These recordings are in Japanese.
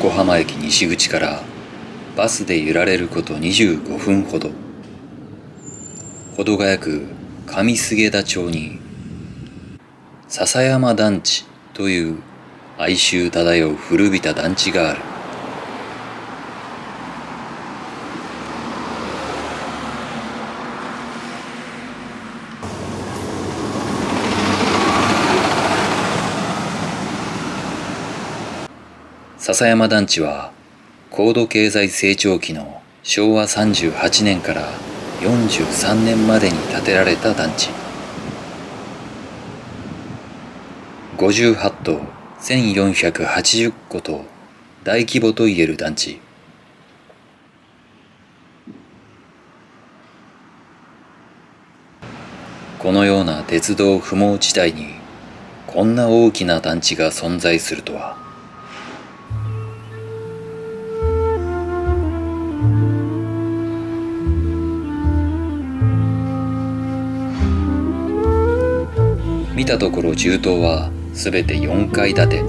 横浜駅西口からバスで揺られること25分ほど、保土ヶ谷区上菅田町に笹山団地という哀愁漂う古びた団地がある。笹山団地は高度経済成長期の昭和38年から43年までに建てられた団地。58棟1480戸と大規模といえる団地。このような鉄道不毛地帯にこんな大きな団地が存在するとは。見たところ銃棟はすべて4階建て。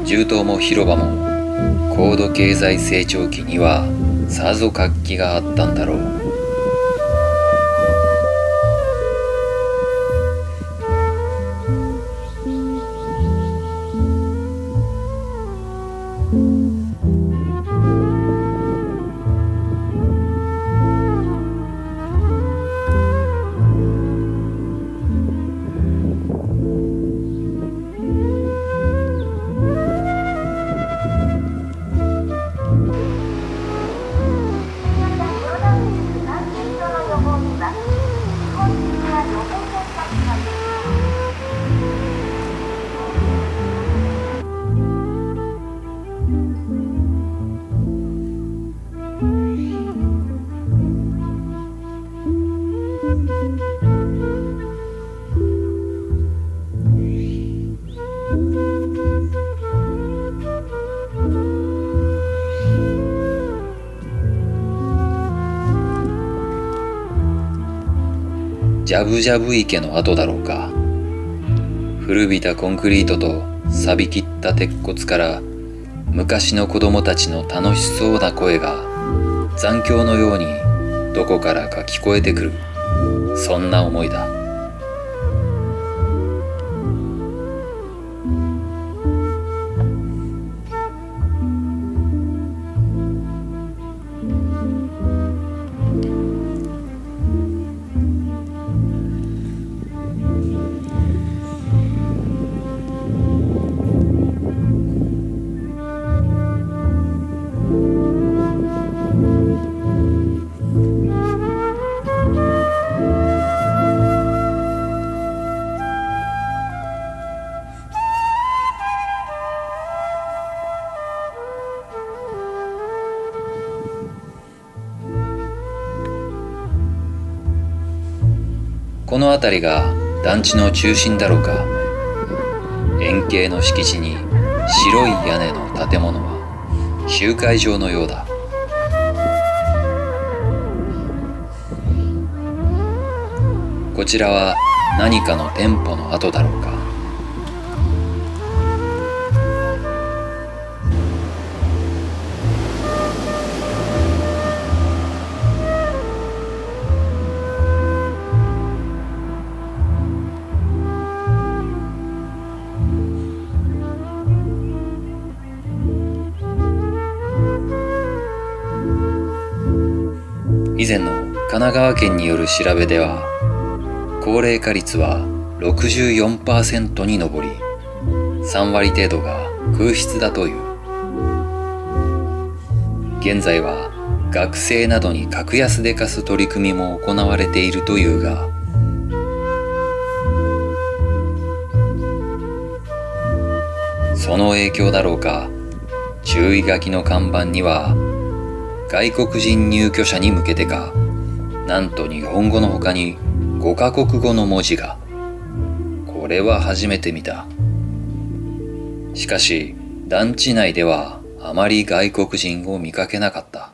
銃棟も広場も高度経済成長期にはさぞ活気があったんだろう。ジャブジャブ池の跡だろうか。古びたコンクリートと錆びきった鉄骨から昔の子供たちの楽しそうな声が残響のようにどこからか聞こえてくる。そんな思いだ。この辺りが団地の中心だろうか。円形の敷地に白い屋根の建物は集会場のようだ。こちらは何かの店舗の跡だろうか。以前の神奈川県による調べでは、高齢化率は 64% に上り、3割程度が空室だという。現在は学生などに格安で貸す取り組みも行われているというが、その影響だろうか、注意書きの看板には外国人入居者に向けてか、なんと日本語の他に5カ国語の文字が。これは初めて見た。しかし団地内ではあまり外国人を見かけなかった。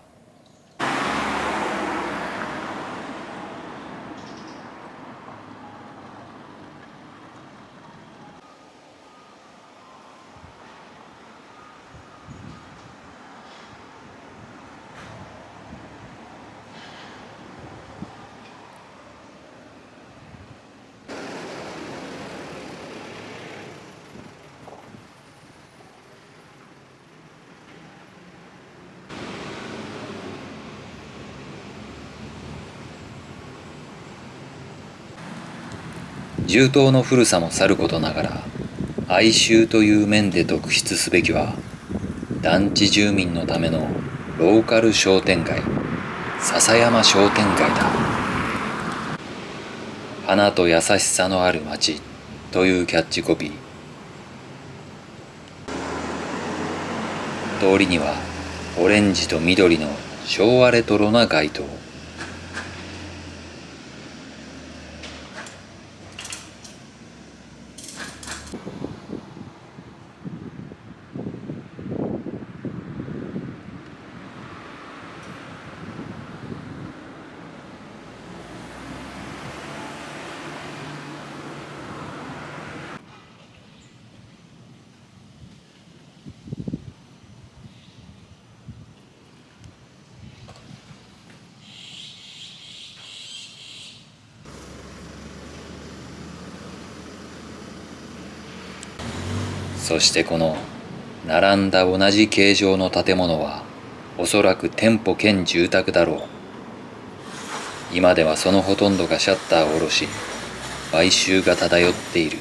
銃刀の古さもさることながら、哀愁という面で特筆すべきは、団地住民のためのローカル商店街、笹山商店街だ。花と優しさのある街というキャッチコピー。通りにはオレンジと緑の昭和レトロな街灯。そしてこの並んだ同じ形状の建物はおそらく店舗兼住宅だろう。今ではそのほとんどがシャッターを下ろし、買収が漂っている。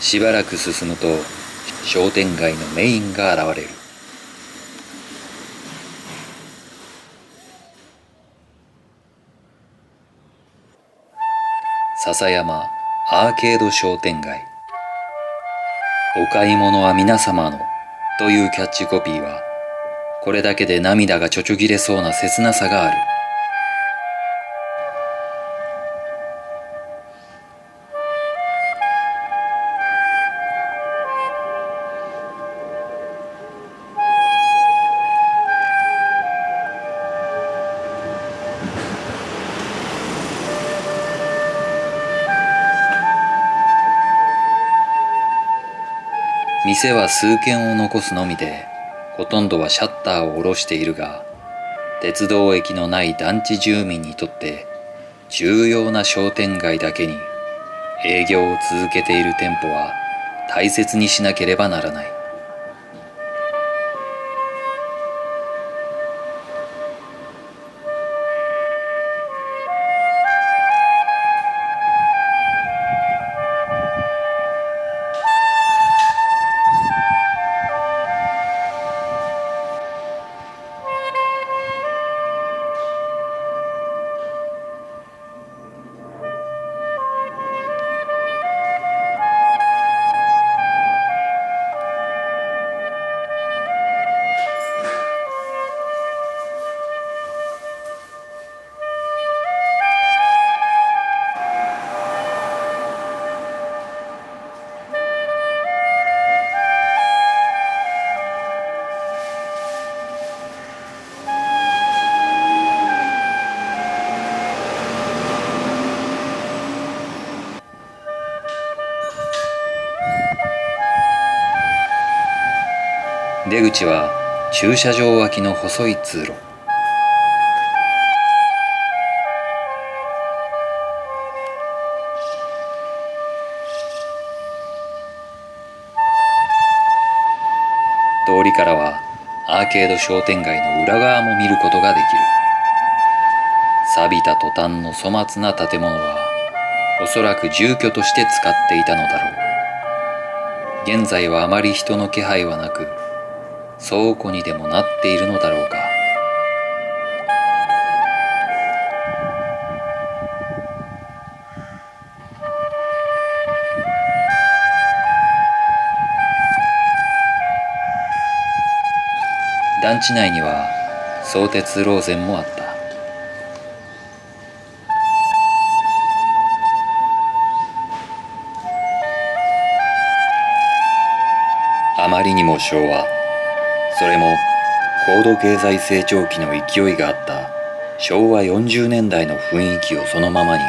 しばらく進むと商店街のメインが現れる。笹山アーケード商店街。お買い物は皆様のというキャッチコピーは、これだけで涙がちょちょぎれそうな切なさがある。店は数軒を残すのみで、ほとんどはシャッターを下ろしているが、鉄道駅のない団地住民にとって重要な商店街だけに営業を続けている店舗は大切にしなければならない。出口は駐車場脇の細い通路。通りからはアーケード商店街の裏側も見ることができる。錆びたトタンの粗末な建物はおそらく住居として使っていたのだろう。現在はあまり人の気配はなく、倉庫にでもなっているのだろうか。団地内には相鉄ローゼンもあった。まりにも昭和、それも高度経済成長期の勢いがあった昭和40年代の雰囲気をそのままに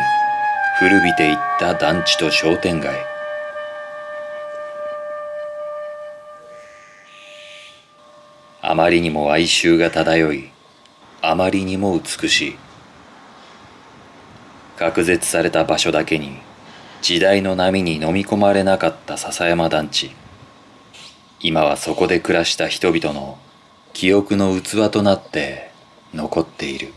古びていった団地と商店街。あまりにも哀愁が漂い、あまりにも美しい。隔絶された場所だけに時代の波に飲み込まれなかった笹山団地。今はそこで暮らした人々の記憶の器となって残っている。